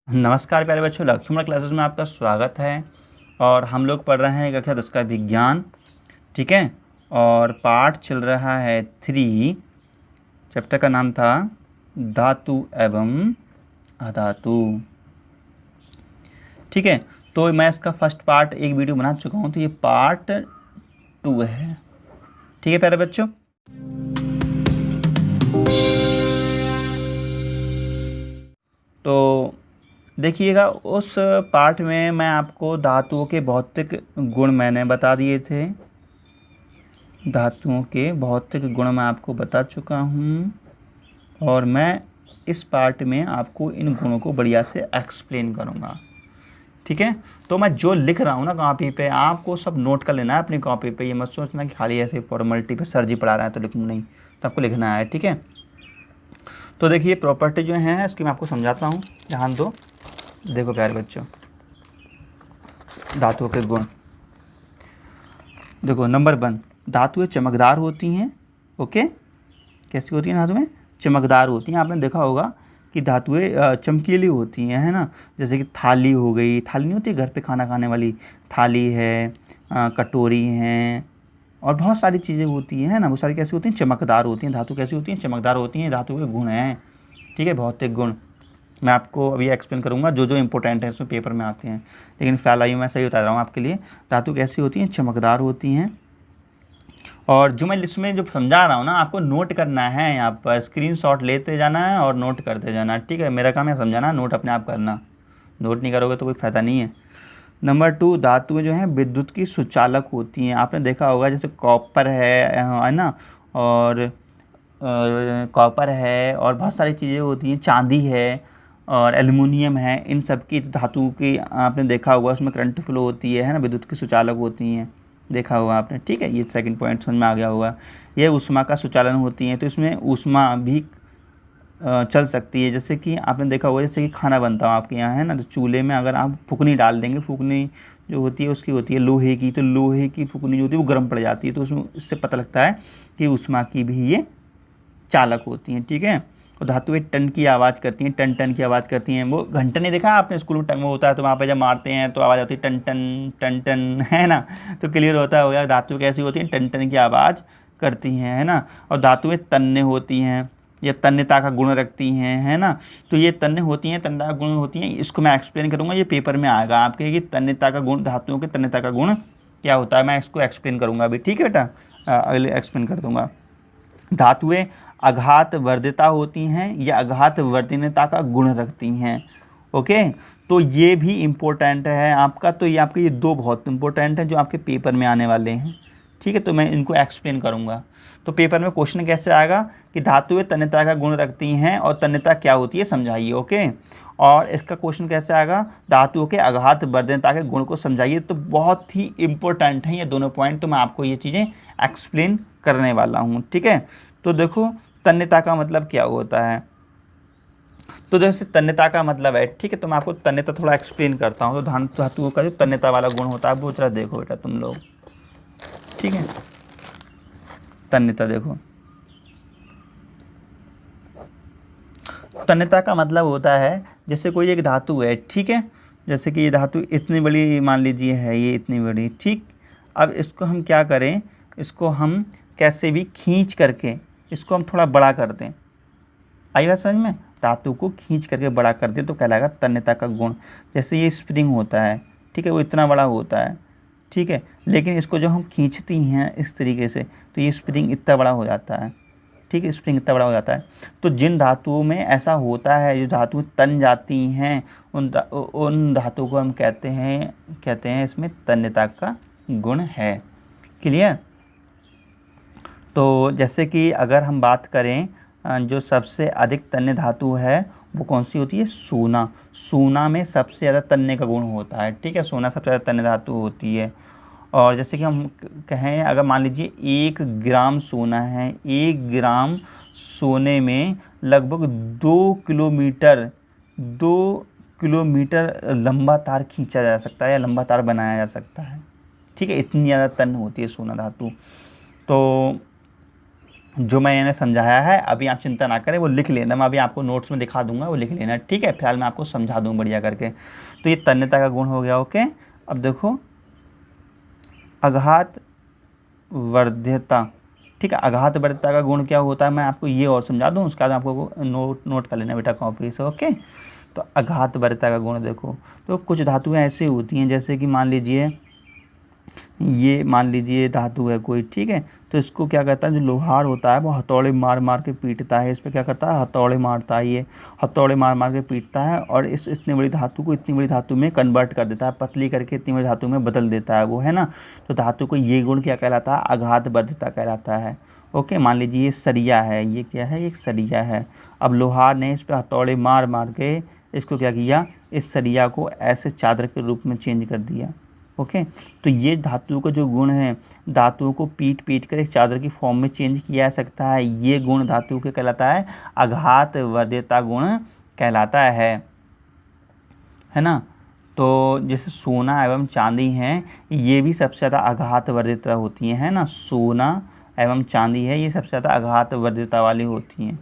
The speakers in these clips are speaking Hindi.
नमस्कार प्यारे बच्चों, लक्ष्मण क्लासेस में आपका स्वागत है। और हम लोग पढ़ रहे हैं कक्षा 10 का विज्ञान, ठीक है। और पाठ चल रहा है 3। चैप्टर का नाम था धातु एवं अधातु, ठीक है। तो मैं इसका फर्स्ट पार्ट एक वीडियो बना चुका हूँ, तो ये पार्ट 2 है, ठीक है प्यारे बच्चों। तो देखिएगा, उस पार्ट में मैं आपको धातुओं के भौतिक गुण मैंने बता दिए थे। धातुओं के भौतिक गुण मैं आपको बता चुका हूँ, और मैं इस पार्ट में आपको इन गुणों को बढ़िया से एक्सप्लेन करूँगा, ठीक है। तो मैं जो लिख रहा हूँ ना कॉपी पे, आपको सब नोट कर लेना है अपनी कॉपी पे। ये मत सोचना कि खाली ऐसे फॉर्मेलिटी पे सर जी पढ़ा रहा है तो लिखूँ, नहीं, तो आपको लिखना है, ठीक है। तो देखिए, प्रॉपर्टी जो है इसकी मैं आपको समझाता हूँ, ध्यान दो। देखो प्यारे बच्चों, धातुओं के गुण देखो। नंबर 1, धातुएं चमकदार होती हैं। ओके, कैसी होती हैं धातुएं? चमकदार होती हैं। आपने देखा होगा कि धातुएं चमकीली होती हैं, है ना। जैसे कि थाली हो गई, थाली नहीं होती घर पे खाना खाने वाली, थाली है, कटोरी हैं, और बहुत सारी चीज़ें होती हैं, है ना। वो सारी कैसी होती हैं? चमकदार होती हैं। धातु कैसी होती हैं? चमकदार होती हैं। धातु के गुण हैं, ठीक है, भौतिक गुण। मैं आपको अभी एक्सप्लेन करूंगा जो जो इंपॉर्टेंट है, इसमें पेपर में आते हैं, लेकिन फ़िलहाल अभी मैं सही बता रहा हूँ आपके लिए। धातु कैसी होती हैं? चमकदार होती हैं। और जो मैं इसमें जो समझा रहा हूँ ना, आपको नोट करना है, यहाँ पर स्क्रीनशॉट लेते जाना है और नोट करते जाना है, ठीक है। मेरा काम है समझाना, नोट अपने आप करना। नोट नहीं करोगे तो कोई फ़ायदा नहीं है। नंबर 2, धातुएं जो हैं विद्युत की सुचालक होती हैं। आपने देखा होगा जैसे कॉपर है ना, और कॉपर है, और बहुत सारी चीज़ें होती हैं, चांदी है और एल्युमिनियम है। इन सब की धातु की आपने देखा होगा, उसमें करंट फ्लो होती है ना, विद्युत की सुचालक होती हैं, देखा होगा आपने, ठीक है। ये सेकंड पॉइंट समझ में आ गया होगा। ये ऊष्मा का सुचालन होती हैं, तो इसमें ऊष्मा भी चल सकती है। जैसे कि आपने देखा होगा, जैसे कि खाना बनता हो आपके यहाँ, है ना, तो चूल्हे में अगर आप फूकनी डाल देंगे, फूकनी जो होती है उसकी होती है लोहे की, तो लोहे की फूकनी जो होती है वो गर्म पड़ जाती है, तो उसमें इससे पता लगता है कि ऊष्मा की भी ये चालक होती हैं, ठीक है। और धातुएं टन की आवाज़ करती हैं, टन टन की आवाज़ करती हैं। वो घंटा नहीं देखा आपने स्कूल में? टन वो होता है, तो वहाँ पे जब मारते हैं तो आवाज़ आती है टन टन टन टन, है ना। तो क्लियर होता होगा धातु कैसी होती हैं? टन टन की आवाज़ करती हैं, है ना। और धातुएं तन्य होती हैं, या तन्यता का गुण रखती हैं, है ना। तो ये तन्य होती हैं, तन्यता का गुण होती हैं। इसको मैं एक्सप्लेन करूँगा, ये पेपर में आएगा आपके कि तन्यता का गुण, धातुओं के तन्यता का गुण क्या होता है। मैं इसको एक्सप्लेन करूँगा अभी, ठीक है बेटा, अगले एक्सप्लेन कर दूँगा। धातुएं आघात वर्धिता होती हैं, या आघात वर्धनता का गुण रखती हैं। ओके, तो ये भी इम्पोर्टेंट है आपका। तो ये आपके ये 2 बहुत इम्पोर्टेंट हैं जो आपके पेपर में आने वाले हैं, ठीक है। तो मैं इनको एक्सप्लेन करूँगा। तो पेपर में क्वेश्चन कैसे आएगा कि धातुएं तन्यता का गुण रखती हैं और तन्यता क्या होती है समझाइए, ओके। और इसका क्वेश्चन कैसे आएगा? धातुओं के आघात वर्धनता के गुण को समझाइए। तो बहुत ही इम्पोर्टेंट हैं ये दोनों पॉइंट, तो मैं आपको ये चीज़ें एक्सप्लेन करने वाला हूँ, ठीक है। तो देखो, तन्यता का मतलब क्या होता है। तो जैसे तन्यता का मतलब है, ठीक है, तो मैं आपको तन्यता थोड़ा एक्सप्लेन करता हूँ। तो धातुओं का जो तन्यता वाला गुण होता है वो जरा देखो बेटा तुम लोग, ठीक है। तन्यता देखो, तन्यता का मतलब होता है जैसे कोई एक धातु है, ठीक है। जैसे कि ये धातु इतनी बड़ी मान लीजिए है, ये इतनी बड़ी, ठीक। अब इसको हम क्या करें, इसको हम कैसे भी खींच करके इसको हम थोड़ा बड़ा कर दें। आई बात समझ में? धातु को खींच करके बड़ा कर दें तो कहलाएगा तन्यता का गुण। जैसे ये स्प्रिंग होता है, ठीक है, वो इतना बड़ा होता है, ठीक है, लेकिन इसको जब हम खींचती हैं इस तरीके से तो ये स्प्रिंग इतना बड़ा हो जाता है, ठीक है, स्प्रिंग इतना बड़ा हो जाता है। तो जिन धातुओं में ऐसा होता है, जो धातुएं तन जाती हैं, उन धातुओं को हम कहते हैं इसमें तन्यता का गुण है। क्लियर? तो जैसे कि अगर हम बात करें, जो सबसे अधिक तन्य धातु है वो कौन सी होती है? सोना। सोना में सबसे ज़्यादा तन्य का गुण होता है, ठीक है। सोना सबसे ज़्यादा तन्य धातु होती है। और जैसे कि हम कहें, अगर मान लीजिए 1 ग्राम सोना है, 1 ग्राम सोने में लगभग 2 किलोमीटर लंबा तार खींचा जा सकता है, या लंबा तार बनाया जा सकता है, ठीक है। इतनी ज़्यादा तन्य होती है सोना धातु। तो जो मैंने समझाया है अभी आप चिंता ना करें, वो लिख लेना, मैं अभी आपको नोट्स में दिखा दूंगा, वो लिख लेना, ठीक है। फिलहाल मैं आपको समझा दूँ बढ़िया करके। तो ये तन्यता का गुण हो गया, ओके। अब देखो आघात वर्ध्यता, ठीक है। आघात वर्ध्यता का गुण क्या होता है, मैं आपको ये और समझा दूँ, उसके बाद आपको नोट कर लेना बेटा कॉपी से, ओके। तो आघात वर्ध्यता का गुण देखो, तो कुछ धातुएं ऐसी होती हैं जैसे कि मान लीजिए ये, मान लीजिए धातु है कोई, ठीक है। तो इसको क्या कहता है, जो लोहार होता है वो हथौड़े मार मार के पीटता है, इस पर क्या करता है, हथौड़े मारता है, ये हथौड़े मार मार के पीटता है और इस इतनी बड़ी धातु को इतनी बड़ी धातु में कन्वर्ट कर देता है, पतली करके इतनी बड़ी धातु में बदल देता है वो, है ना। तो धातु को ये गुण क्या कहलाता है, आघात वर्ध्यता कहलाता है, ओके। मान लीजिए ये सरिया है, ये क्या है, एक सरिया है। अब लोहार ने इस पर हथौड़े मार मार के इसको क्या किया, इस सरिया को ऐसे चादर के रूप में चेंज कर दिया, ओके। तो ये धातु का जो गुण है, धातुओं को पीट पीट कर एक चादर की फॉर्म में चेंज किया जा सकता है, ये गुण धातु के कहलाता है आघात वर्ध्यता गुण कहलाता है ना। तो जैसे सोना एवं चांदी हैं, ये भी सबसे ज़्यादा आघात वर्ध्यता होती हैं, है ना। सोना एवं चांदी है, ये सबसे ज़्यादा आघात वर्ध्यता वाली होती हैं,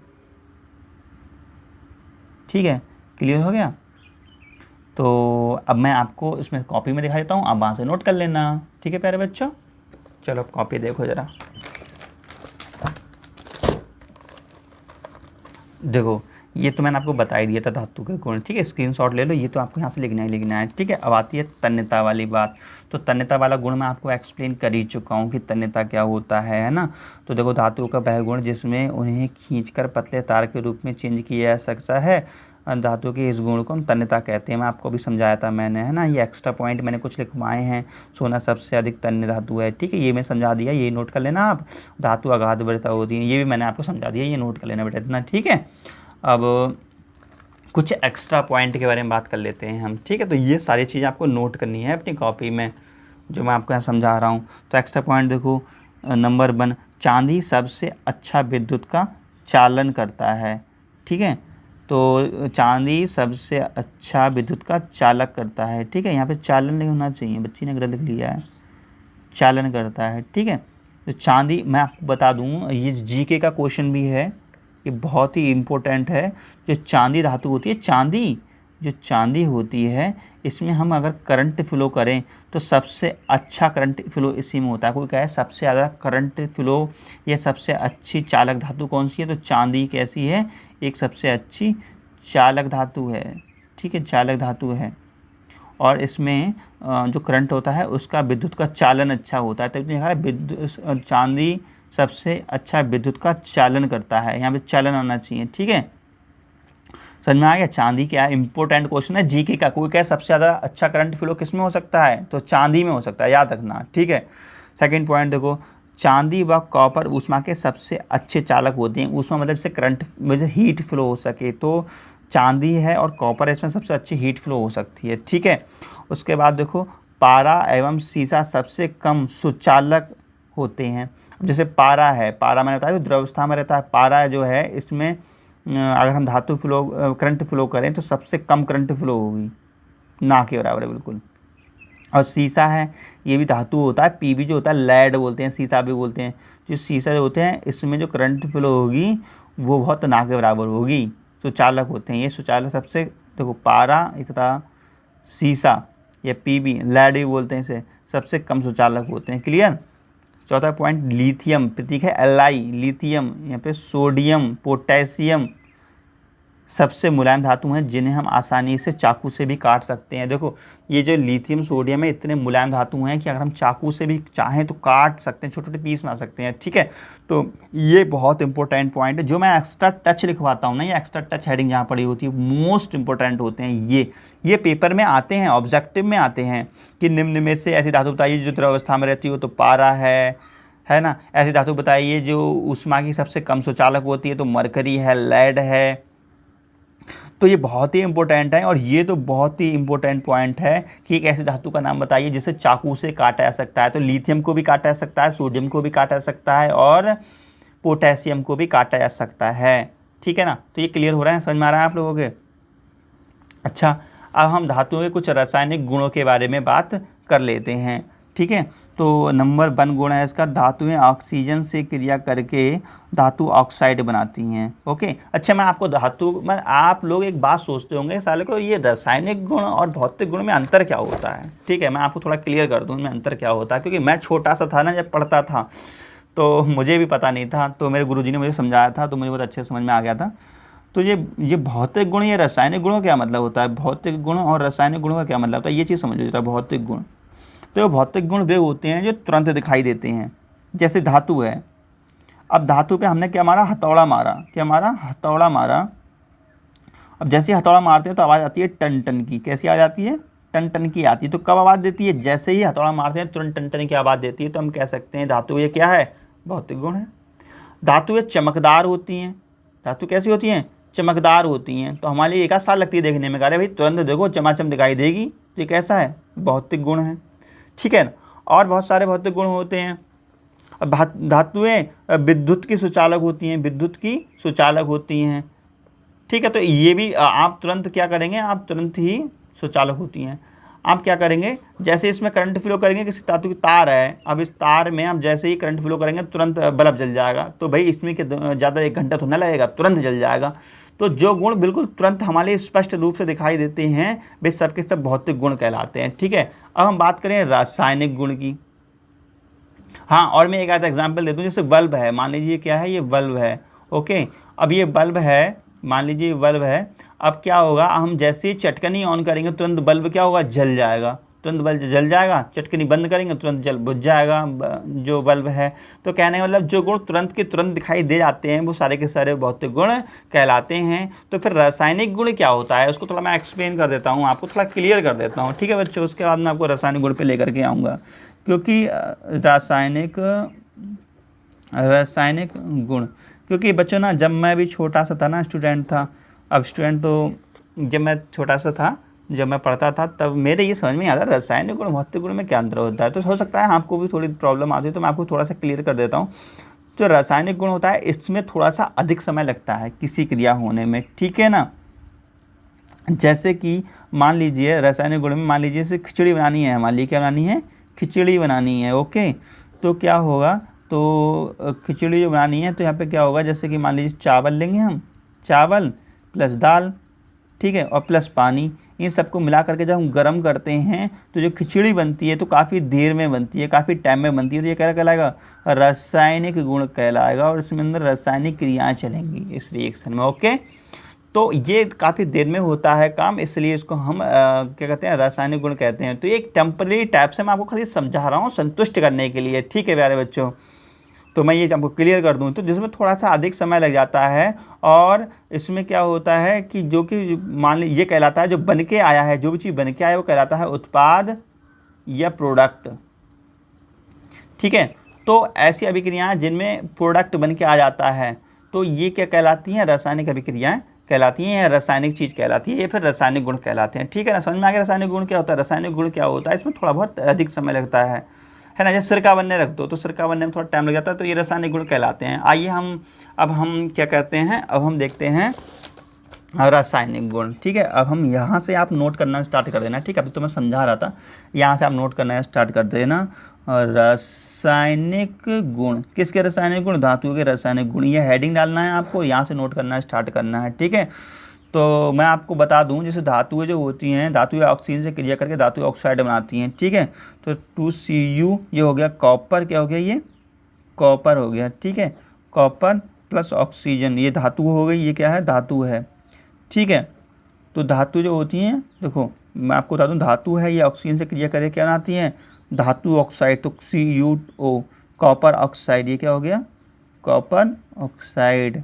ठीक है। क्लियर हो गया। तो अब मैं आपको इसमें कॉपी में दिखा देता हूँ, आप वहाँ से नोट कर लेना, ठीक है प्यारे बच्चों। चलो अब कॉपी देखो ज़रा, देखो ये तो मैंने आपको बता ही दिया था धातु के गुण, ठीक है। स्क्रीनशॉट ले लो, ये तो आपको यहाँ से लिखना है, ठीक है। अब आती है तन्यता वाली बात। तो तन्यता वाला गुण मैं आपको एक्सप्लेन कर ही चुका हूँ कि तन्यता क्या होता है ना। तो देखो धातु का वह गुण जिसमें उन्हें खींचकर पतले तार के रूप में चेंज किया जा सकता है, धातु के इस गुण को हम तन्यता कहते हैं। मैं आपको अभी समझाया था मैंने, है ना। ये एक्स्ट्रा पॉइंट मैंने कुछ लिखवाए हैं। सोना सबसे अधिक तन्य धातु है, ठीक है, ये मैं समझा दिया, ये नोट कर लेना आप। धातु आघात वर्ध्यता होती है, ये भी मैंने आपको समझा दिया, ये नोट कर लेना बेटा इतना, ठीक है। अब कुछ एक्स्ट्रा पॉइंट के बारे में बात कर लेते हैं हम, ठीक है। तो ये सारी चीज़ें आपको नोट करनी है अपनी कॉपी में, जो मैं आपको यहाँ समझा रहा हूँ। तो एक्स्ट्रा पॉइंट देखो, नंबर 1, चांदी सबसे अच्छा विद्युत का चालन करता है, ठीक है। तो चांदी सबसे अच्छा विद्युत का चालक करता है, ठीक है। यहाँ पे चालन नहीं होना चाहिए, बच्ची ने गलत लिख लिया है, चालन करता है, ठीक है। तो चांदी, मैं आपको बता दूँ, ये जीके का क्वेश्चन भी है, ये बहुत ही इम्पोर्टेंट है। जो चांदी धातु होती है, जो चांदी होती है, इसमें हम अगर करंट फ्लो करें तो सबसे अच्छा करंट फ्लो इसी में होता है। कोई कहे सबसे ज़्यादा करंट फ्लो या सबसे अच्छी चालक धातु कौन सी है, तो चांदी कैसी है, एक सबसे अच्छी चालक धातु है, ठीक है, चालक धातु है। और इसमें जो करंट होता है उसका विद्युत का चालन अच्छा होता है। तब देखा है चांदी सबसे अच्छा विद्युत का चालन करता है, यहाँ पे चालन आना चाहिए, ठीक है। समझ में आ गया। चांदी क्या है, इंपॉर्टेंट क्वेश्चन है जीके का। कोई क्या सबसे ज़्यादा अच्छा करंट फ्लो किस में हो सकता है, तो चांदी में हो सकता है, याद रखना, ठीक है। सेकंड पॉइंट देखो, चांदी व कॉपर ऊष्मा के सबसे अच्छे चालक होते हैं। ऊष्मा मतलब से करंट में से हीट फ्लो हो सके, तो चांदी है और कॉपर इसमें सबसे अच्छी हीट फ्लो हो सकती है, ठीक है। उसके बाद देखो, पारा एवं सीसा सबसे कम सुचालक होते हैं। जैसे पारा है, पारा मैंने बताया द्रव अवस्था में रहता है। पारा जो है, इसमें अगर हम धातु फ्लो करंट फ्लो करें तो सबसे कम करंट फ्लो होगी, ना के बराबर है बिल्कुल। और सीसा है, ये भी धातु होता है, पीबी जो होता है लेड बोलते हैं, सीसा भी बोलते हैं। जो सीसा जो होते हैं, इसमें जो करंट फ्लो होगी वो बहुत ना के बराबर होगी, सुचालक होते हैं ये। सुचालक सबसे, देखो पारा तथा सीसा या पीबी लेड भी बोलते हैं इसे, सबसे कम सुचालक होते हैं, क्लियर। चौथा पॉइंट, लिथियम, प्रतीक है Li, लिथियम, यहाँ पे सोडियम, पोटेशियम सबसे मुलायम धातु हैं जिन्हें हम आसानी से चाकू से भी काट सकते हैं। देखो ये जो लिथियम सोडियम है, इतने मुलायम धातु हैं कि अगर हम चाकू से भी चाहें तो काट सकते हैं, छोटे छोटे पीस बना सकते हैं, ठीक है। तो ये बहुत इंपॉर्टेंट पॉइंट है, जो मैं एक्स्ट्रा टच लिखवाता हूँ ना, ये एक्स्ट्रा टच हेडिंग जहाँ पड़ी होती है, मोस्ट इंपॉर्टेंट होते हैं ये पेपर में आते हैं, ऑब्जेक्टिव में आते हैं कि निम्न में से ऐसी धातु बताइए जो द्रवावस्था में रहती हो, तो पारा है ना। ऐसी धातु बताइए जो ऊष्मा की सबसे कम सुचालक होती है, तो मरकरी है, लेड है। तो ये बहुत ही इंपॉर्टेंट है, और ये तो बहुत ही इंपॉर्टेंट पॉइंट है कि एक ऐसी धातु का नाम बताइए जिसे चाकू से काटा जा सकता है। तो लिथियम को भी काटा जा सकता है, सोडियम को भी काटा जा सकता है, और पोटेशियम को भी काटा जा सकता है, ठीक है ना। तो ये क्लियर हो रहा है, समझ में आ रहा है आप लोगों के। अच्छा, अब हम धातुओं के कुछ रासायनिक गुणों के बारे में बात कर लेते हैं, ठीक है। तो नंबर 1 गुण है इसका, धातुएं ऑक्सीजन से क्रिया करके धातु ऑक्साइड बनाती हैं। ओके, अच्छा मैं आपको मैं आप लोग एक बात सोचते होंगे साले को, ये रासायनिक गुण और भौतिक गुण में अंतर क्या होता है। ठीक है, मैं आपको थोड़ा क्लियर कर दूँ इनमें अंतर क्या होता है, क्योंकि मैं छोटा सा था ना जब पढ़ता था तो मुझे भी पता नहीं था, तो मेरे गुरुजी ने मुझे समझाया था तो मुझे बहुत अच्छे समझ में आ गया था। तो ये भौतिक गुण, ये रासायनिक गुणों का क्या मतलब होता है, भौतिक गुण और रासायनिक गुणों का क्या मतलब होता है, ये चीज़ समझ लीजिए। भौतिक गुण, तो ये भौतिक गुण वे होते हैं जो तुरंत दिखाई देते हैं। जैसे धातु है, अब धातु पे हमने क्या मारा, हथौड़ा मारा, क्या मारा, हथौड़ा मारा। अब जैसे हथौड़ा मारते हैं तो आवाज़ आती है टन टन की, कैसी आवाज़ आती है, टन टन की आती है। तो कब आवाज़ देती है, जैसे ही हथौड़ा मारते हैं तुरंत टन टन की आवाज़ देती है। तो हम कह सकते हैं धातु ये क्या है, भौतिक गुण है। धातु ये चमकदार होती हैं, धातु कैसी होती हैं, चमकदार होती हैं। तो हमारे लिए एक आध साल लगती है देखने में, कह रहे भाई तुरंत देखो चमाचम दिखाई देगी, तो ये कैसा है, भौतिक गुण है। ठीक है ना, और बहुत सारे भौतिक गुण होते हैं। अब धातुएं विद्युत की सुचालक होती हैं, विद्युत की सुचालक होती हैं। ठीक है, तो ये भी आप तुरंत क्या करेंगे, आप तुरंत ही सुचालक होती हैं। आप क्या करेंगे, जैसे इसमें करंट फ्लो करेंगे, किसी धातु की तार है, अब इस तार में आप जैसे ही करंट फ्लो करेंगे तुरंत बल्ब जल जाएगा। तो भाई इसमें ज़्यादा 1 घंटा तो न लगेगा, तुरंत जल जाएगा। तो जो गुण बिल्कुल तुरंत हमारे लिए स्पष्ट रूप से दिखाई देते हैं वे सब के सब भौतिक गुण कहलाते हैं। ठीक है, अब हम बात करें रासायनिक गुण की। हाँ, और मैं एक आधा एग्जाम्पल दे दूँ, जैसे बल्ब है, मान लीजिए क्या है, ये बल्ब है। ओके, अब ये बल्ब है, मान लीजिए बल्ब है। अब क्या होगा, हम जैसे ही चटकनी ऑन करेंगे तुरंत बल्ब क्या होगा, जल जाएगा, तुरंत बल्ब जल जाएगा। चटकनी बंद करेंगे तुरंत जल बुझ जाएगा जो बल्ब है। तो कहने का मतलब जो गुण तुरंत के तुरंत दिखाई दे जाते हैं वो सारे के सारे भौतिक गुण कहलाते हैं। तो फिर रासायनिक गुण क्या होता है, उसको थोड़ा मैं एक्सप्लेन कर देता हूँ, आपको थोड़ा क्लियर कर देता हूँ। ठीक है बच्चों, उसके बाद मैं आपको रासायनिक गुण पर लेकर के आऊँगा, क्योंकि रासायनिक गुण, क्योंकि बच्चों ना जब मैं भी छोटा सा था ना, स्टूडेंट था, अब स्टूडेंट तो जब मैं छोटा सा था, जब मैं पढ़ता था तब मेरे ये समझ में आता रासायनिक गुण भौतिक गुण में क्या अंतर होता है। तो हो सकता है आपको भी थोड़ी प्रॉब्लम आती है, तो मैं आपको थोड़ा सा क्लियर कर देता हूँ। जो रासायनिक गुण होता है इसमें थोड़ा सा अधिक समय लगता है किसी क्रिया होने में। ठीक है ना, जैसे कि मान लीजिए रासायनिक गुण में, मान लीजिए जैसे खिचड़ी बनानी है हमारे लिए, क्या बनानी है, खिचड़ी बनानी है। ओके, तो क्या होगा, तो खिचड़ी जो बनानी है तो यहाँ पे क्या होगा, जैसे कि मान लीजिए चावल लेंगे हम, चावल प्लस दाल, ठीक है, और प्लस पानी, इन सबको मिला करके जब हम गर्म करते हैं तो जो खिचड़ी बनती है तो काफ़ी देर में बनती है, काफ़ी टाइम में बनती है। तो ये क्या कहलाएगा, रासायनिक गुण कहलाएगा, और इसमें अंदर रासायनिक क्रियाएँ चलेंगी इस रिएक्शन में। ओके, तो ये काफ़ी देर में होता है काम, इसलिए इसको हम क्या कहते हैं, रासायनिक गुण कहते हैं। तो ये एक टेम्परेरी टाइप से मैं आपको खाली समझा रहा हूँ संतुष्ट करने के लिए। ठीक है प्यारे बच्चों, तो मैं ये आपको क्लियर कर दूँ, तो जिसमें थोड़ा सा अधिक समय लग जाता है। और इसमें क्या होता है कि जो कि मान लीजिए ये कहलाता है, जो बन के आया है, जो भी चीज़ बन के आया है वो कहलाता है उत्पाद या प्रोडक्ट। ठीक है, तो ऐसी अभिक्रियाएँ जिनमें प्रोडक्ट बन के आ जाता है तो ये क्या कहलाती हैं, रासायनिक अभिक्रियाएँ कहलाती हैं, या रासायनिक चीज़ कहलाती है, ये फिर रासायनिक गुण कहलाते हैं। ठीक है ना, समझ में आ गया रासायनिक गुण क्या होता है। रासायनिक गुण क्या होता है, इसमें थोड़ा बहुत अधिक समय लगता है ना। जैसे सिरका बनने रख दो तो सिरका बनने में थोड़ा टाइम लग जाता है, तो ये रासायनिक गुण कहलाते हैं। आइए हम क्या कहते हैं, अब हम देखते हैं रासायनिक गुण। ठीक है, अब हम यहाँ से आप नोट करना स्टार्ट कर देना। ठीक है, अभी तो मैं समझा रहा था, यहाँ से आप नोट करना स्टार्ट कर देना। रासायनिक गुण, किसके रासायनिक गुण, धातु के रासायनिक गुण। ये हेडिंग डालना है आपको, यहाँ से नोट करना स्टार्ट करना है। ठीक है, तो मैं आपको बता दूं, जैसे धातुएं जो होती हैं, धातुएं ऑक्सीजन से क्रिया करके धातु ऑक्साइड बनाती हैं। ठीक है, तो 2Cu ये हो गया कॉपर, क्या हो गया, ये कॉपर हो गया। ठीक है, कॉपर प्लस ऑक्सीजन, ये धातु हो गई, ये क्या है, धातु है। ठीक है, तो धातु जो होती हैं, देखो मैं आपको बता दूं, धातु है ये ऑक्सीजन से क्रिया करके क्या बनाती हैं, धातु ऑक्साइड। तो CuO, कॉपर ऑक्साइड, ये क्या हो गया, कॉपर ऑक्साइड।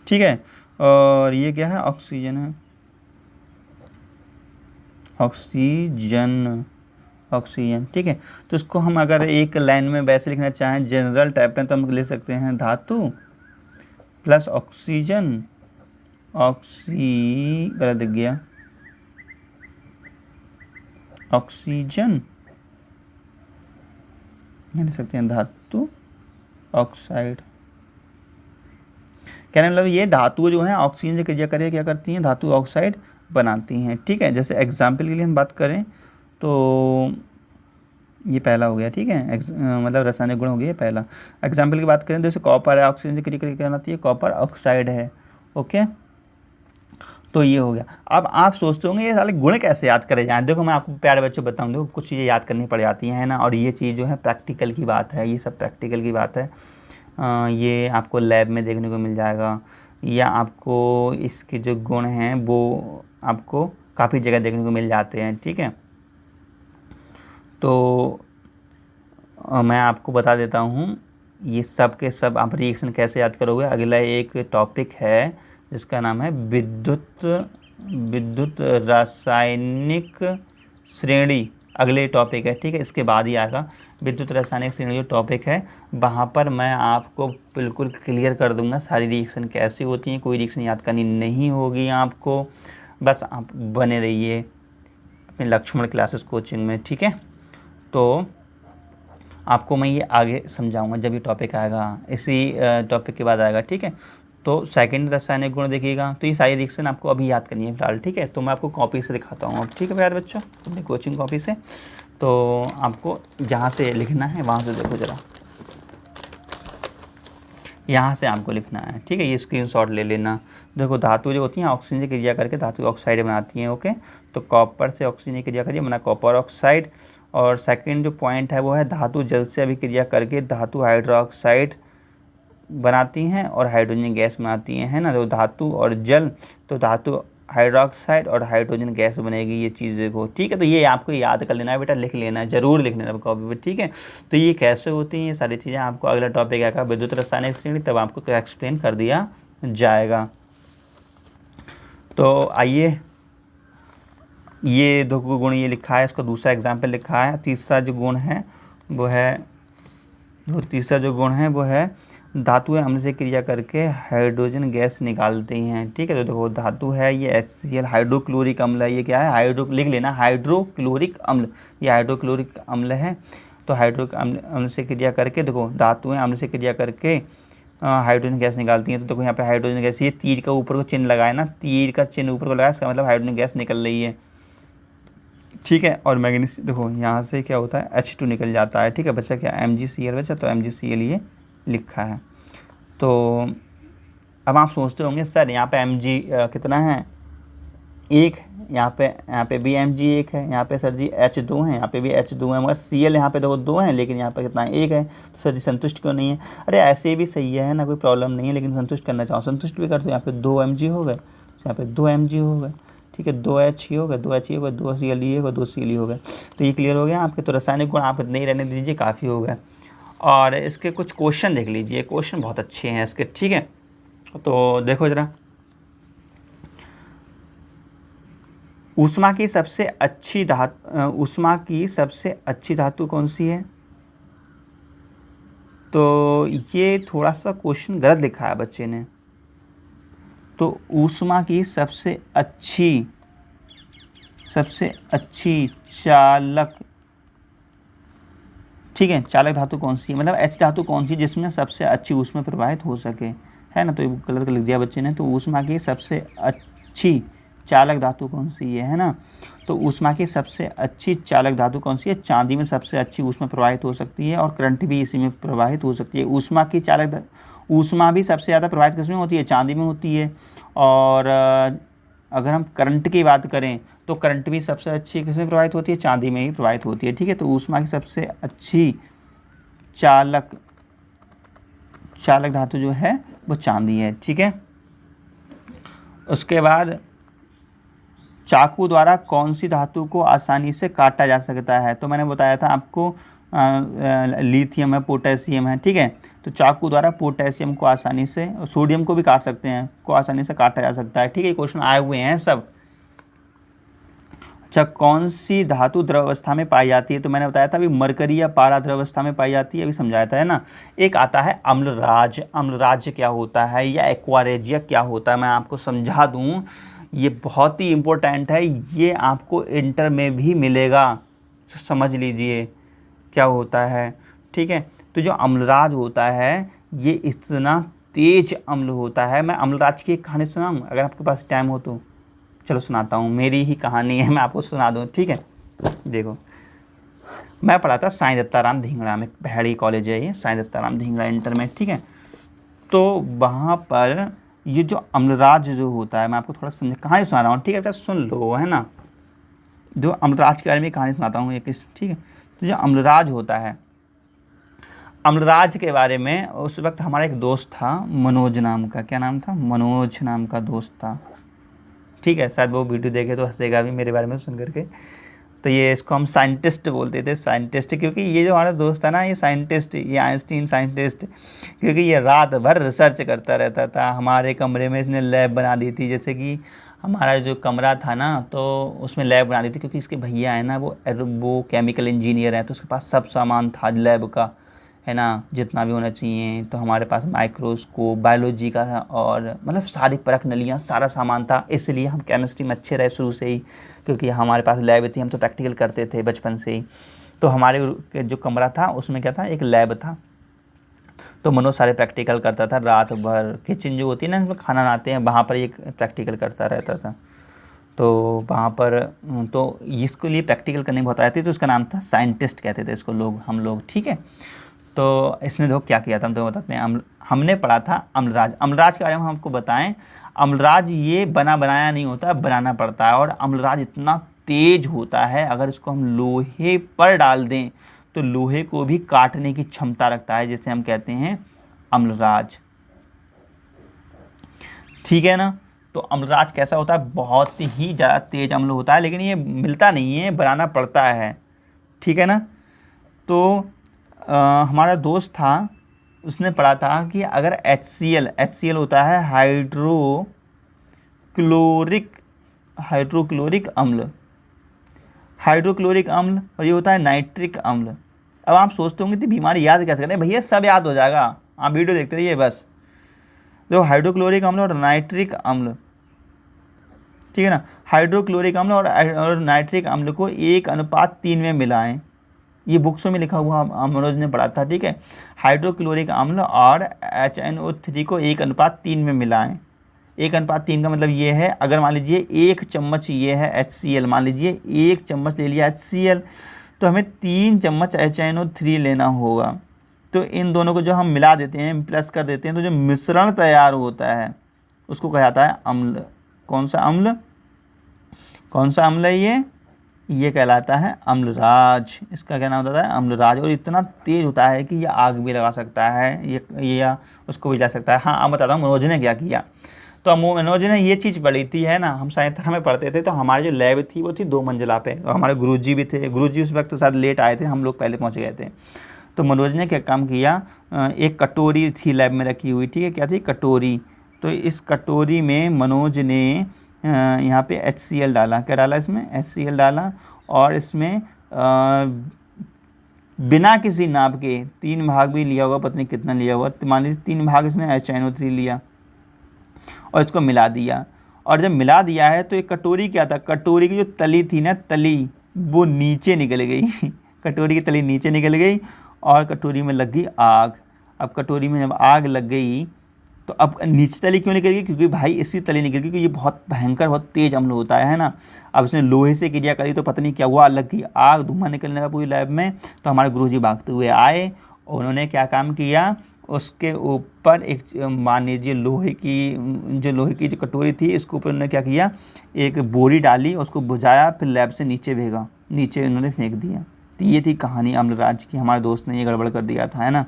ठीक है, और ये क्या है, ऑक्सीजन है, ऑक्सीजन। ठीक है, तो इसको हम अगर एक लाइन में वैसे लिखना चाहें जनरल टाइप में, तो हम लिख सकते हैं धातु प्लस ऑक्सीजन, गलत दिख गया, ऑक्सीजन लिख सकते हैं, धातु ऑक्साइड। कहने मतलब ये धातु जो है ऑक्सीजन से क्रिया करके क्या करती हैं, धातु ऑक्साइड बनाती हैं। ठीक है, जैसे एग्जाम्पल के लिए हम बात करें तो ये पहला हो गया, ठीक है। मतलब रासायनिक गुण हो गया पहला। एग्जाम्पल की बात करें तो जैसे कॉपर है, ऑक्सीजन से क्रिया कराती है, कॉपर ऑक्साइड है। ओके, तो ये हो गया। अब आप सोचते होंगे ये सारे गुण कैसे याद करे जाएं। देखो मैं आपको प्यारे बच्चों बताऊं, देखो कुछ चीज़ें याद करनी पड़ जाती हैं, है ना। और ये चीज़ जो है प्रैक्टिकल की बात है, ये सब प्रैक्टिकल की बात है। ये आपको लैब में देखने को मिल जाएगा, या आपको इसके जो गुण हैं वो आपको काफ़ी जगह देखने को मिल जाते हैं, ठीक है। तो मैं आपको बता देता हूँ ये सब के सब आप रिएक्शन कैसे याद करोगे। अगला एक टॉपिक है जिसका नाम है विद्युत रासायनिक श्रेणी, अगले टॉपिक है, ठीक है। इसके बाद ही आएगा विद्युत रासायनिक श्रेणी जो टॉपिक है, वहाँ पर मैं आपको बिल्कुल क्लियर कर दूंगा सारी रिएक्शन कैसे होती हैं। कोई रिएक्शन याद करनी नहीं होगी आपको, बस आप बने रहिए अपने लक्ष्मण क्लासेस कोचिंग में, ठीक है। तो आपको मैं ये आगे समझाऊंगा जब ये टॉपिक आएगा, इसी टॉपिक के बाद आएगा, ठीक है। तो सेकंड रासायनिक गुण देखिएगा, तो ये सारी रिएक्शन आपको अभी याद करनी है फिलहाल, ठीक है। तो मैं आपको कॉपी से दिखाता हूँ अब, ठीक है प्यारे बच्चों, अपनी कोचिंग कॉपी से। तो आपको जहाँ से लिखना है वहाँ से देखो ज़रा, यहाँ से आपको लिखना है, ठीक है। ये स्क्रीनशॉट ले लेना। देखो धातु जो होती हैं ऑक्सीजन से क्रिया करके धातु ऑक्साइड बनाती हैं, ओके। तो कॉपर से ऑक्सीजन की क्रिया करिए बना कॉपर ऑक्साइड। और सेकंड जो पॉइंट है वो है धातु जल से अभिक्रिया करके धातु हाइड्रोक्साइड बनाती हैं और हाइड्रोजन गैस बनाती हैं, है ना। तो धातु और जल, तो धातु हाइड्रोक्साइड और हाइड्रोजन गैस बनेगी, ये चीज़ें को, ठीक है। तो ये आपको याद कर लेना है बेटा, लिख लेना है, ज़रूर लिख लेना कॉपी पर, ठीक है। तो ये कैसे होती हैं ये सारी चीज़ें आपको अगला टॉपिक आएगा विद्युत रासायनिक श्रेणी, तब आपको एक्सप्लेन कर दिया जाएगा। तो आइए, ये दो गुण ये लिखा है, इसका दूसरा एग्जाम्पल लिखा है। तीसरा जो गुण है वो है, तीसरा जो गुण है वो है धातुएं अम्ल से क्रिया करके हाइड्रोजन गैस निकालती हैं, ठीक है। तो देखो धातु है ये HCl हाइड्रोक्लोरिक अम्ल है, ये क्या है लिख लेना हाइड्रोक्लोरिक अम्ल, ये हाइड्रोक्लोरिक अम्ल है। तो अम्ल से क्रिया करके देखो धातुएं अम्ल से क्रिया करके हाइड्रोजन गैस निकालती हैं। तो देखो यहाँ पे हाइड्रोजन गैस, ये तीर का ऊपर को चिन्ह लगाए ना, तीर का चिन्ह ऊपर को लगाया, इसका मतलब हाइड्रोजन गैस निकल रही है, ठीक है। और मैग्नीज देखो यहाँ से क्या होता है H2 निकल जाता है, ठीक है। बच्चा क्या MgCl बच्चा, तो MgCl ये लिखा है। तो अब आप सोचते होंगे सर यहाँ पे Mg कितना है, एक, यहाँ पे भी Mg एक है, यहाँ पे सर जी H2 है, यहाँ पे भी H2 है, मगर Cl यहाँ पे देखो 2 है, लेकिन यहाँ पे कितना है, एक है। तो सर जी संतुष्ट क्यों नहीं है? अरे ऐसे भी सही है ना, कोई प्रॉब्लम नहीं है, लेकिन संतुष्ट करना चाहो संतुष्ट भी कर दो। यहाँ पे 2 Mg हो गए, यहाँ पे 2 Mg हो गए, ठीक है। 2 H हो गए, 2 H हो गए, 2 Cl हो गए, 2 Cl हो गए। तो ये क्लियर हो गया आपके। तो रासायनिक गुण आप इतने ही रहने दीजिए, काफ़ी हो गए। और इसके कुछ क्वेश्चन देख लीजिए, क्वेश्चन बहुत अच्छे हैं इसके, ठीक है। तो देखो जरा, ऊष्मा की सबसे अच्छी धातु कौन सी है? तो ये थोड़ा सा क्वेश्चन गलत लिखा है बच्चे ने। तो ऊष्मा की सबसे अच्छी चालक, ठीक है, चालक धातु कौन सी है, मतलब H धातु कौन सी जिसमें सबसे अच्छी ऊष्मा प्रवाहित हो सके, है ना। तो ये गलत लिख दिया बच्चे ने। तो ऊष्मा की सबसे अच्छी चालक धातु कौन सी है ना। तो ऊष्मा की सबसे अच्छी चालक धातु कौन सी है? चांदी में सबसे अच्छी ऊष्मा प्रवाहित हो सकती है और करंट भी इसी में प्रवाहित हो सकती है। ऊष्मा भी सबसे ज़्यादा प्रवाहित किसमें होती है? चांदी में होती है। और अगर हम करंट की बात करें तो करंट भी सबसे अच्छी किसमें प्रवाहित होती है? चांदी में ही प्रवाहित होती है, ठीक है। तो ऊष्मा की सबसे अच्छी चालक धातु जो है वो चांदी है, ठीक है। उसके बाद चाकू द्वारा कौन सी धातु को आसानी से काटा जा सकता है? तो मैंने बताया था आपको लिथियम है, पोटेशियम है, ठीक है। तो चाकू द्वारा पोटेशियम को आसानी से, सोडियम को भी काट सकते हैं, को आसानी से काटा जा सकता है, ठीक है। क्वेश्चन आए हुए हैं सब। अच्छा, कौन सी धातु द्रव अवस्था में पाई जाती है? तो मैंने बताया था अभी मरकरी या पारा द्रव अवस्था में पाई जाती है, अभी समझाया था, है ना। एक आता है अम्लराज। अम्लराज क्या होता है या एक्वारेजिया क्या होता है, मैं आपको समझा दूं। ये बहुत ही इम्पोर्टेंट है, ये आपको इंटर में भी मिलेगा, तो समझ लीजिए क्या होता है, ठीक है। तो जो अम्लराज होता है ये इतना तेज अम्ल होता है। मैं अम्लराज की एक कहानी सुनाऊँ अगर आपके पास टाइम हो तो? चलो सुनाता हूँ, मेरी ही कहानी है, मैं आपको सुना दूँ, ठीक है। देखो, मैं पढ़ा था साईं दत्ताराम धिंगड़ा में, पहाड़ी कॉलेज है ये, साईं दत्ताराम धिंगड़ा इंटर में, ठीक है। तो वहाँ पर ये जो अम्लराज जो होता है, मैं आपको थोड़ा समझ कहानी सुना रहा हूँ, ठीक है बेटा, सुन लो, है ना। जो अम्लराज के बारे में कहानी सुनाता हूँ एक, ठीक है। तो जो अम्लराज होता है, अम्लराज के बारे में उस वक्त हमारा एक दोस्त था मनोज नाम का, क्या नाम था, मनोज नाम का दोस्त था, ठीक है। शायद वो वीडियो देखे तो हंसेगा भी मेरे बारे में सुन करके। तो ये इसको हम साइंटिस्ट बोलते थे, साइंटिस्ट, क्योंकि ये जो हमारा दोस्त था ना, ये साइंटिस्ट, ये आइंस्टीन साइंटिस्ट, क्योंकि ये रात भर रिसर्च करता रहता था। हमारे कमरे में इसने लैब बना दी थी, जैसे कि हमारा जो कमरा था ना, तो उसमें लैब बना दी थी, क्योंकि इसके भैया है ना, वो केमिकल इंजीनियर है, तो उसके पास सब सामान था लैब का, है ना, जितना भी होना चाहिए। तो हमारे पास माइक्रोस्कोप, बायोलॉजी का, और मतलब सारी परख नलियाँ, सारा सामान था। इसलिए हम केमिस्ट्री में अच्छे रहे शुरू से ही, क्योंकि हमारे पास लैब थी, हम तो प्रैक्टिकल करते थे बचपन से ही। तो हमारे जो कमरा था उसमें क्या था, एक लैब था। तो मनोज सारे प्रैक्टिकल करता था रात भर। किचन जो होती है ना, इसमें खाना बनाते हैं, वहाँ पर एक प्रैक्टिकल करता रहता था। तो वहाँ पर तो इसके लिए प्रैक्टिकल करने बहुत आती थी, तो उसका नाम था साइंटिस्ट कहते थे इसको लोग, हम लोग, ठीक है। तो इसने देखो क्या किया था, हम तो बताते हैं। हमने पढ़ा था अम्लराज। अम्लराज के बारे में हम आपको बताएं, अम्लराज ये बना बनाया नहीं होता, बनाना पड़ता है। और अम्लराज इतना तेज होता है, अगर इसको हम लोहे पर डाल दें तो लोहे को भी काटने की क्षमता रखता है, जिसे हम कहते हैं अम्लराज, ठीक है ना। तो अम्लराज कैसा होता है, बहुत ही ज़्यादा तेज अम्ल होता है, लेकिन ये मिलता नहीं है, बनाना पड़ता है, ठीक है ना। तो हमारा दोस्त था, उसने पढ़ा था कि अगर HCl होता है हाइड्रोक्लोरिक अम्ल, और ये होता है नाइट्रिक अम्ल। अब आप सोचते होंगे कि बीमारी याद कैसे करें, भैया सब याद हो जाएगा, आप वीडियो देखते रहिए बस। जो हाइड्रोक्लोरिक अम्ल और नाइट्रिक अम्ल, ठीक है ना, हाइड्रोक्लोरिक अम्ल और नाइट्रिक अम्ल को 1:3 में मिलाएं। ये बुक्सों में लिखा हुआ मनोज ने पढ़ा था, ठीक है। हाइड्रोक्लोरिक अम्ल और HNO3 को 1:3 में मिलाएं। 1:3 का मतलब ये है, अगर मान लीजिए 1 चम्मच ये है HCl, मान लीजिए 1 चम्मच ले लिया HCl, तो हमें 3 चम्मच HNO3 लेना होगा। तो इन दोनों को जो हम मिला देते हैं, प्लस कर देते हैं, तो जो मिश्रण तैयार होता है उसको कहा जाता है अम्ल। कौन सा अम्ल है ये कहलाता है अम्लराज। इसका क्या नाम होता है, अम्लराज। और इतना तेज होता है कि ये आग भी लगा सकता है, ये या उसको भी जा सकता है। हाँ, अब बताता हूँ मनोज ने क्या किया। तो मनोज ने ये चीज़ पढ़ी थी, है ना, हम साइंस में पढ़ते थे। तो हमारी जो लैब थी वो थी 2 मंजिला पे, और हमारे गुरुजी भी थे। गुरुजी उस वक्त शायद लेट आए थे, हम लोग पहले पहुँच गए थे। तो मनोज ने क्या काम किया, एक कटोरी थी लैब में रखी हुई, ठीक है, क्या थी, कटोरी। तो इस कटोरी में मनोज ने यहाँ पे HCl डाला, क्या डाला इसमें, HCl डाला, और इसमें बिना किसी नाप के 3 भाग भी लिया होगा, पता नहीं कितना लिया होगा, मान लीजिए 3 भाग इसने HNO3 लिया और इसको मिला दिया। और जब मिला दिया है तो ये कटोरी क्या था, कटोरी की जो तली थी ना, तली वो नीचे निकल गई कटोरी की तली नीचे निकल गई और कटोरी में लग गई आग। अब कटोरी में जब आग लग गई तो अब नीचे तली क्यों निकल गई, क्योंकि भाई इसी तली निकल गई, क्योंकि ये बहुत भयंकर, बहुत तेज अम्ल होता है ना। अब इसने लोहे से क्रिया करी तो पता नहीं क्या हुआ, लग गई आग, धुआं निकलने का पूरी लैब में। तो हमारे गुरुजी भागते हुए आए और उन्होंने क्या काम किया, उसके ऊपर एक, मान लीजिए लोहे की जो कटोरी थी, इसके ऊपर उन्होंने क्या किया, एक बोरी डाली, उसको बुझाया, फिर लैब से नीचे भेगा, नीचे उन्होंने फेंक दिया। तो ये थी कहानी अम्लराज की, हमारे दोस्त ने ये गड़बड़ कर दिया था, है ना।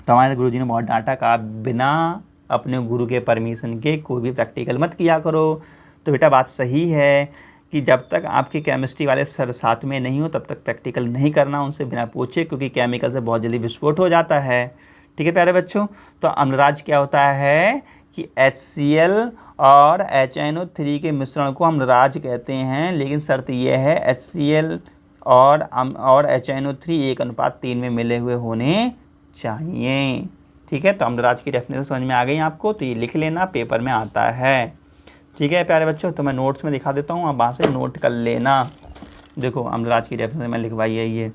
तो हमारे गुरुजी ने बहुत डांटा, कहा बिना अपने गुरु के परमिशन के कोई भी प्रैक्टिकल मत किया करो। तो बेटा बात सही है कि जब तक आपके केमिस्ट्री वाले सर साथ में नहीं हो तब तक प्रैक्टिकल नहीं करना उनसे बिना पूछे, क्योंकि केमिकल से बहुत जल्दी विस्फोट हो जाता है, ठीक है प्यारे बच्चों। तो अम्लराज क्या होता है कि HCl और HNO3 के मिश्रण को अम्लराज कहते हैं, लेकिन शर्त यह है HCl और HNO3 1:3 में मिले हुए होने चाहिए, ठीक है। तो अम्लराज की डेफिनेशन समझ में आ गई आपको, तो ये लिख लेना, पेपर में आता है, ठीक है प्यारे बच्चों। तो मैं नोट्स में दिखा देता हूँ, आप वहाँ से नोट कर लेना। देखो अम्लराज की डेफिनेशन में लिखवाई है ये,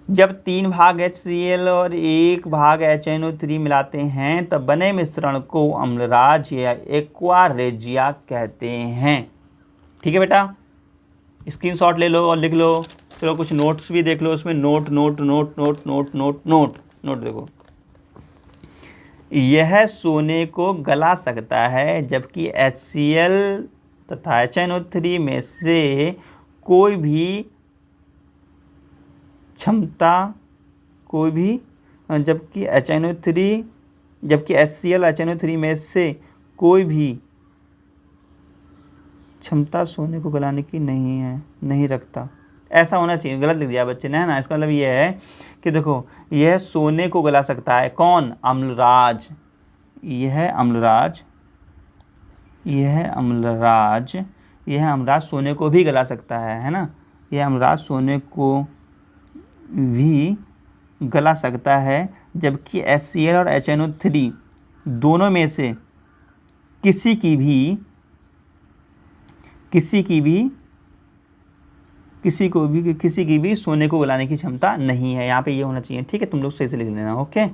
जब 3 भाग HCl और 1 भाग HNO3 मिलाते हैं तब बने मिश्रण को अम्लराज या एक्वा रेजिया कहते हैं, ठीक है बेटा। स्क्रीनशॉट ले लो और लिख लो। चलो कुछ नोट्स भी देख लो उसमें, note note note note note note note note देखो। यह सोने को गला सकता है जबकि HCl तथा HNO3 में से कोई भी क्षमता जबकि HCl HNO3 में से कोई भी क्षमता सोने को गलाने की नहीं रखता। ऐसा होना चाहिए, गलत लिख दिया बच्चे ने, है ना। इसका मतलब ये है कि देखो यह सोने को गला सकता है, कौन? अम्लराज। यह अम्लराज सोने को भी गला सकता है ना। यह अम्लराज सोने को भी गला सकता है जबकि HCl और HNO3 दोनों में से किसी की भी सोने को गलाने की क्षमता नहीं है। यहाँ पे ये होना चाहिए, ठीक है। तुम लोग सही से लिख लेना, ओके।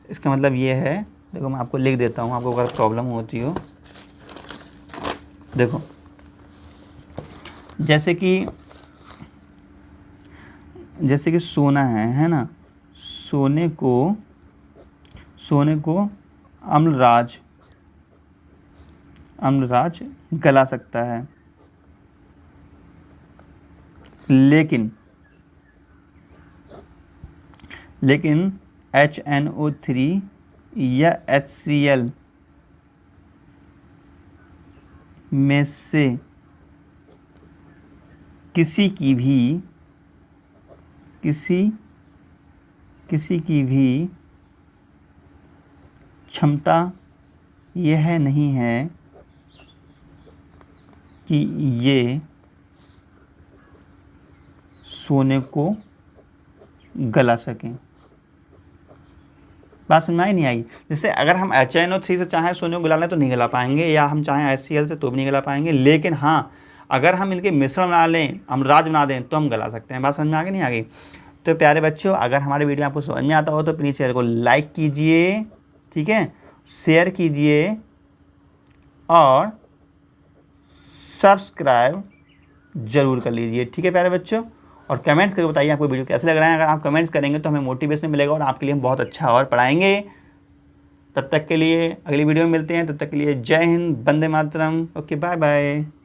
इसका मतलब ये है, देखो मैं आपको लिख देता हूँ, आपको अगर प्रॉब्लम होती हो। देखो जैसे कि सोना है ना, सोने को अम्लराज गला सकता है, लेकिन HNO3 या HCl में से किसी की भी क्षमता यह नहीं है कि ये सोने को गला सकें। बात समझ में आई नहीं आई? जैसे अगर हम HNO3 से चाहें सोने को गलाना तो नहीं गला पाएंगे, या हम चाहें HCl से तो भी नहीं गला पाएंगे, लेकिन हाँ अगर हम इनके मिश्रण बना लें, अम्लराज बना दें, तो हम गला सकते हैं। बात समझ में आ गई नहीं आ गई? तो प्यारे बच्चों, अगर हमारे वीडियो आपको समझ में आता हो तो प्लीज़ चैनल को लाइक कीजिए, ठीक है, शेयर कीजिए और सब्सक्राइब ज़रूर कर लीजिए, ठीक है प्यारे बच्चों। और कमेंट्स करके बताइए आपको वीडियो कैसे लग रहा है। अगर आप कमेंट्स करेंगे तो हमें मोटिवेशन मिलेगा और आपके लिए हम बहुत अच्छा और पढ़ाएंगे। तब तक के लिए अगली वीडियो में मिलते हैं, तब तक के लिए जय Hind, Vande Mataram, okay bye bye.